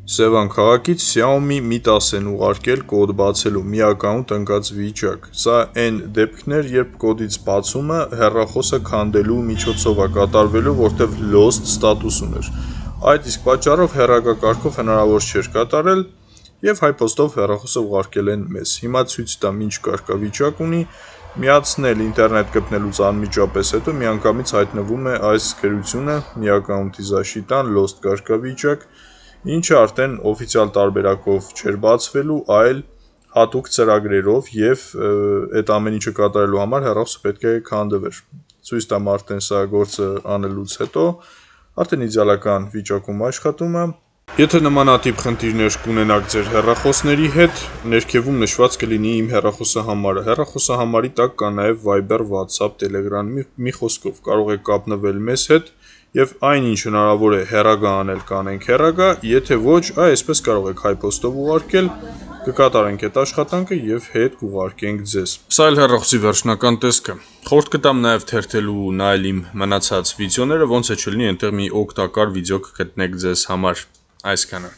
Սևան քաղաքից Xiaomi Mi 10 են ուղարկել կոդ բացելու մի ակաունտ ընկած վիճակ։ Սա այն դեպքն էր, երբ կոդից բացումը հեռախոսը քանդելու միջոցով է կատարվելու, որտեղ lost ստատուս ուներ։ Այդ իսկ պատճառով հեռակա կարգով հնարավոր չէր կատարել եւ հայ-փոստով հեռախոսը ուղարկել են մեզ։ Հիմա ցույց տամ ինչ կարգավիճակ ունի։ Միացնել ինտերնետ գտնելուց անմիջապես հետո միանգամից հայտնվում է այս գրությունը՝ մի ակաունտի защитան lost կարգավիճակ, ինչը արդեն օֆիցիալ տարբերակով չէր բացվելու, այլ հատուկ ծրագրերով եւ այդ ամեն ինչը կատարելու համար հեռախոսը պետք է քանդվեր։ Ցույց տամ արդեն սա գործը անելուց հետո արդեն իդեալական վիճակում աշխատում է։ Եթե նմանատիպ խնդիրներ կունենաք ձեր հեռախոսների հետ, ներքևում նշված կլինի իմ հեռախոսահամարը։ Հեռախոսահամարի տակ կա նաև Viber, WhatsApp, Telegram, մի խոսքով կարող եք կապնվել մեզ հետ եւ այն ինչ հնարավոր է հեռագա անել կանենք հեռագա, եթե ոչ, այսպես կարող եք հայ-փոստով ուղարկել, կկատարենք այդ աշխատանքը եւ հետ կուղարկենք ձեզ։ Սա էլ հեռախոսի վերջնական տեսքը։ Խորհուրդ կտամ նաև թերթելու նայել իմ մնացած վիդեոները, ոնց է չլինի այնտեղ մի օգտակար վիդեո կգտնեք ձեզ համար։ Այսքանը։